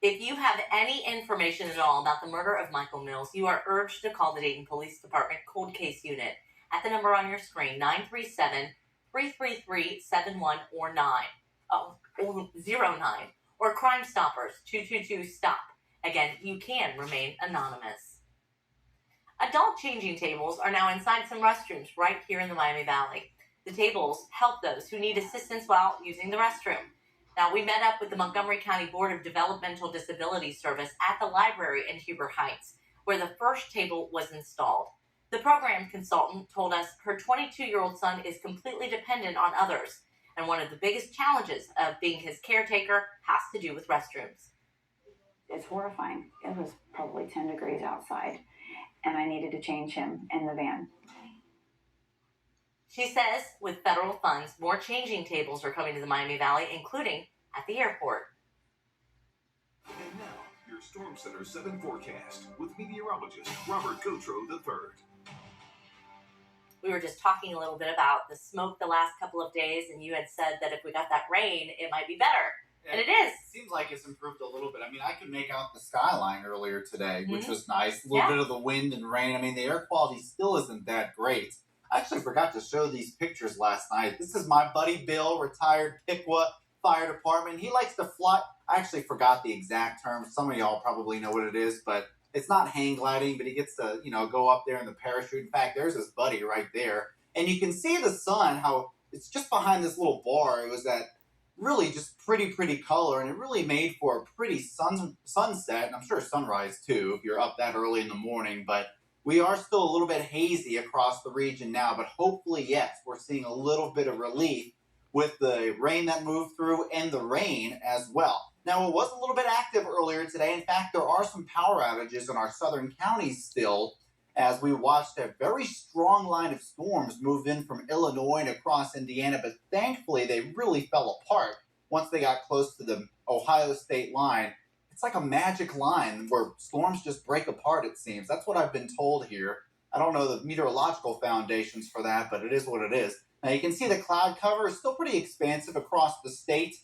If you have any information at all about the murder of Michael Mills, you are urged to call the Dayton Police Department Cold Case Unit at the number on your screen, 937-333-7109, or 09, or Crime Stoppers 222-STOP. Again, you can remain anonymous. Adult changing tables are now inside some restrooms right here in the Miami Valley. The tables help those who need assistance while using the restroom. Now, we met up with the Montgomery County Board of Developmental Disability Service at the library in Huber Heights, where the first table was installed. The program consultant told us her 22-year-old son is completely dependent on others, and one of the biggest challenges of being his caretaker has to do with restrooms. It's horrifying. It was probably 10 degrees outside, and I needed to change him in the van. She says with federal funds, more changing tables are coming to the Miami Valley, including at the airport. And now, your Storm Center 7 forecast with meteorologist Robert Gauthreaux III. We were just talking a little bit about the smoke the last couple of days, and you had said that if we got that rain, it might be better. Yeah, and it is. Seems like it's improved a little bit. I mean, I could make out the skyline earlier today, which was nice. A little bit of the wind and rain. I mean, the air quality still isn't that great. I actually forgot to show these pictures last night. This is my buddy Bill, retired Piqua Fire Department. He likes to fly. I actually forgot the exact term. Some of y'all probably know what it is, but it's not hang gliding, but he gets to, go up there in the parachute. In fact, there's his buddy right there. And you can see the sun, how it's just behind this little bar. It was that really just pretty color, and it really made for a pretty sunset, and I'm sure sunrise too, if you're up that early in the morning. But we are still a little bit hazy across the region now, but hopefully, yes, we're seeing a little bit of relief with the rain that moved through and the rain as well. Now, it was a little bit active earlier today. In fact, there are some power outages in our southern counties still, as we watched a very strong line of storms move in from Illinois and across Indiana, but thankfully they really fell apart once they got close to the Ohio state line. It's like a magic line where storms just break apart, it seems. That's what I've been told here. I don't know the meteorological foundations for that, but it is what it is. Now, you can see the cloud cover is still pretty expansive across the state,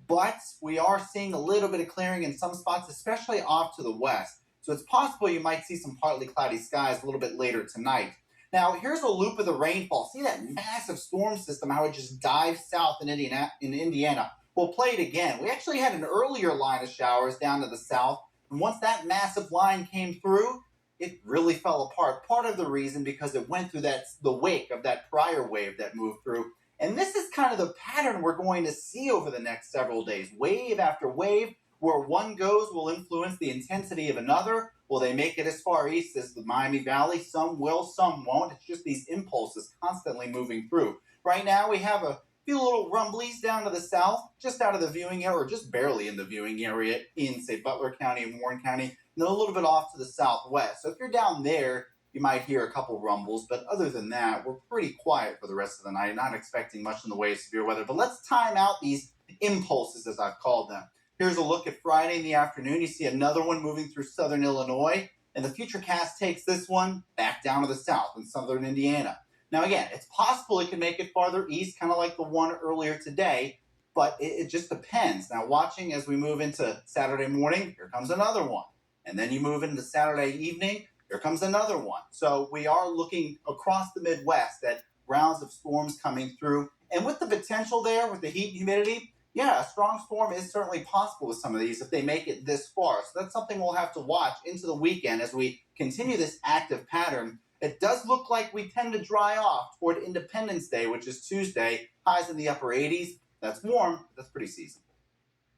but we are seeing a little bit of clearing in some spots, especially off to the west. So it's possible you might see some partly cloudy skies a little bit later tonight. Now, here's a loop of the rainfall. See that massive storm system, how it just dives south in Indiana? We'll play it again. We actually had an earlier line of showers down to the south, and once that massive line came through, it really fell apart. Part of the reason because it went through the wake of that prior wave that moved through. And this is kind of the pattern we're going to see over the next several days. Wave after wave, where one goes will influence the intensity of another. Will they make it as far east as the Miami Valley? Some will, some won't. It's just these impulses constantly moving through. Right now we have a few little rumblies down to the south, just out of the viewing area, or just barely in the viewing area in, say, Butler County and Warren County, and then a little bit off to the southwest. So if you're down there, you might hear a couple rumbles, but other than that, we're pretty quiet for the rest of the night. Not expecting much in the way of severe weather, but let's time out these impulses, as I've called them. Here's a look at Friday in the afternoon. You see another one moving through southern Illinois, and the Futurecast takes this one back down to the south in southern Indiana. Now, again, it's possible it can make it farther east, kind of like the one earlier today, but it just depends. Now, watching as we move into Saturday morning, here comes another one. And then you move into Saturday evening, here comes another one. So we are looking across the Midwest at rounds of storms coming through. And with the potential there, with the heat and humidity, yeah, a strong storm is certainly possible with some of these if they make it this far. So that's something we'll have to watch into the weekend as we continue this active pattern. It does look like we tend to dry off toward Independence Day, which is Tuesday. Highs in the upper 80s. That's warm. That's pretty seasonable.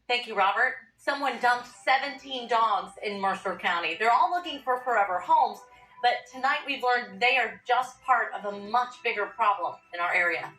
Thank you, Robert. Someone dumped 17 dogs in Mercer County. They're all looking for forever homes, but tonight we've learned they are just part of a much bigger problem in our area.